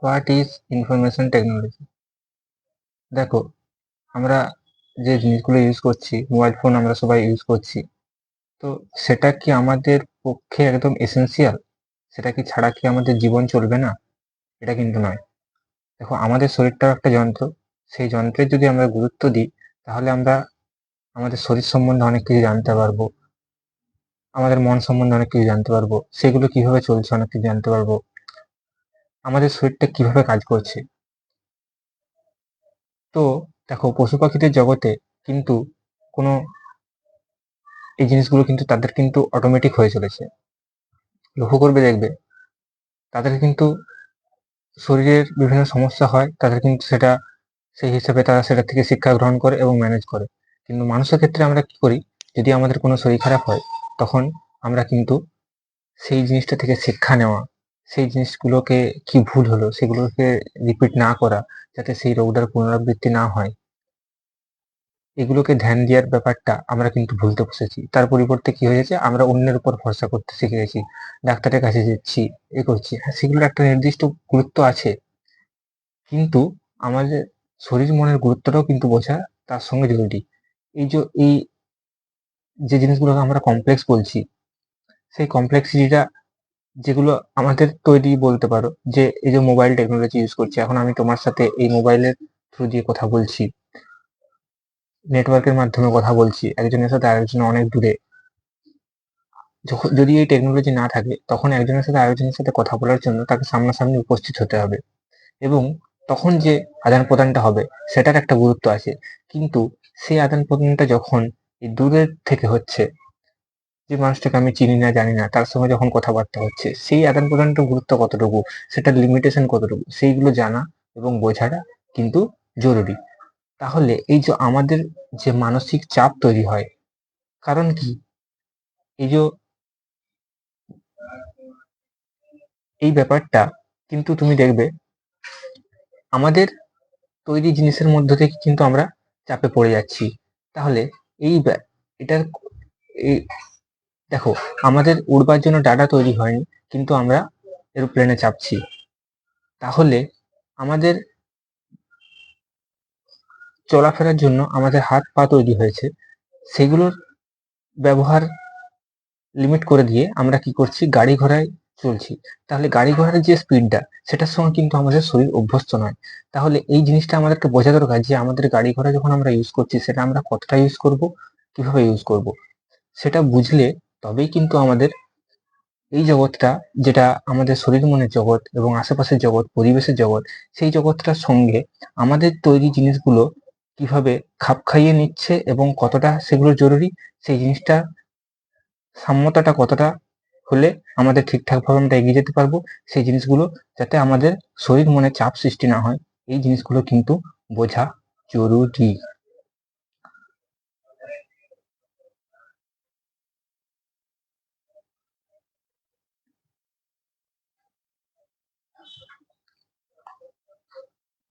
What is information technology? দেখো, আমরা যে জিনিসগুলো ইউজ করছি, মোবাইল ফোন আমরা সবাই ইউজ করছি, তো সেটা কি আমাদের পক্ষে একদম এসেন্সিয়াল? সেটা কি ছাড়া কি আমাদের জীবন চলবে না? এটা কিন্তু নয়। দেখো, আমাদের শরীরটাও একটা যন্ত্র। সেই যন্ত্রের যদি আমরা গুরুত্ব দিই, তাহলে আমরা আমাদের শরীর সম্বন্ধে অনেক কিছু জানতে পারবো, আমাদের মন সম্বন্ধে অনেক কিছু জানতে পারবো, সেগুলো কিভাবে চলছে অনেক কিছু জানতে পারবো, আমাদের শরীরটা কিভাবে কাজ করছে। তো দেখো, পশু পাখিদের জগতে কিন্তু কোনো এই জিনিসগুলো কিন্তু তাদের কিন্তু অটোমেটিক হয়ে চলেছে। লক্ষ্য করবে, দেখবে তাদের কিন্তু শরীরের বিভিন্ন সমস্যা হয়, তাদের কিন্তু সেটা সেই হিসাবে তারা সেটা থেকে শিক্ষা গ্রহণ করে এবং ম্যানেজ করে। কিন্তু মানুষের ক্ষেত্রে আমরা কি করি, যদি আমাদের কোনো শরীর খারাপ হয়, তখন আমরা কিন্তু সেই জিনিসটা থেকে শিক্ষা নেওয়া, সেই জিনিসগুলোকে কি ভুল হলো সেগুলোকে রিপিট না করা, যাতে সেই রোগটার পুনরাবৃত্তি না হয়, এগুলোকে ধ্যান দেওয়ার ব্যাপারটা আমরা কিন্তু ভুলতে বসেছি। তার পরিবর্তে কি হয়েছে, আমরা অন্যের উপর ভরসা করতে শিখে গেছি, ডাক্তারের কাছে যাচ্ছি, এ করছি। হ্যাঁ, সেগুলোর একটা নির্দিষ্ট গুরুত্ব আছে, কিন্তু আমাদের শরীর মনের গুরুত্বটাও কিন্তু বোঝা তার সঙ্গে জরুরি। এই যে জিনিসগুলোকে আমরা কমপ্লেক্স বলছি, সেই কমপ্লেক্সিটিটা যেগুলো আমাদের তৈরি বলতে পারো, যে এই যে মোবাইল টেকনোলজি ইউজ করছি, এখন আমি তোমার সাথে এই মোবাইলের থ্রু দিয়ে কথা বলছি, নেটওয়ার্কের মাধ্যমে কথা বলছি একজনের সাথে আরেকজন অনেক দূরে। যদি এই টেকনোলজি না থাকে, তখন একজনের সাথে আরেকজনের সাথে কথা বলার জন্য তাকে সামনাসামনি উপস্থিত হতে হবে, এবং তখন যে আদান প্রদানটা হবে সেটার একটা গুরুত্ব আছে। কিন্তু সেই আদান প্রদানটা যখন এই দূরের থেকে হচ্ছে, যে মানুষটাকে আমি চিনি না জানি না তার সঙ্গে যখন কথাবার্তা হচ্ছে, সেই আদান প্রদানটার গুরুত্ব কতটুকু, সেটার লিমিটেশন কতটুকু, সেইগুলো জানা এবং বোঝাটা কিন্তু জরুরি। তাহলে এই যে আমাদের যে মানসিক চাপ তৈরি হয়, কারণ কি, এই যে এই ব্যাপারটা কিন্তু তুমি দেখবে আমাদের তৈরি জিনিসের মধ্য থেকে কিন্তু আমরা চাপে পড়ে যাচ্ছি। তাহলে এই এটার এই দেখো, আমাদের উড়বার জন্য ডাটা তৈরি হয়নি, কিন্তু আমরা এরোপ্লেনে চাপছি। তাহলে আমাদের চলাফেরার জন্য আমাদের হাত পা তৈরি হয়েছে, সেগুলোর ব্যবহার লিমিট করে দিয়ে আমরা কি করছি, গাড়ি ঘোড়ায় চলছি। তাহলে গাড়ি ঘোড়ার যে স্পিডটা, সেটার সঙ্গে কিন্তু আমাদের শরীর অভ্যস্ত নয়। তাহলে এই জিনিসটা আমাদেরকে বোঝা দরকার, যে আমাদের গাড়ি ঘোড়া যখন আমরা ইউজ করছি, সেটা আমরা কতটা ইউজ করব, কিভাবে ইউজ করব, সেটা বুঝলে তবেই কিন্তু আমাদের এই জগৎটা, যেটা আমাদের শরীর মনের জগৎ এবং আশেপাশের জগৎ, পরিবেশের জগৎ, সেই জগৎটার সঙ্গে আমাদের তৈরি জিনিসগুলো কিভাবে খাপ খাইয়ে নিচ্ছে এবং কতটা সেগুলো জরুরি, সেই জিনিসটা সাম্যতাটা কতটা হলে আমাদের ঠিকঠাকভাবে আমরা এগিয়ে যেতে পারবো, সেই জিনিসগুলো যাতে আমাদের শরীর মনে চাপ সৃষ্টি না হয়, এই জিনিসগুলো কিন্তু বোঝা জরুরি।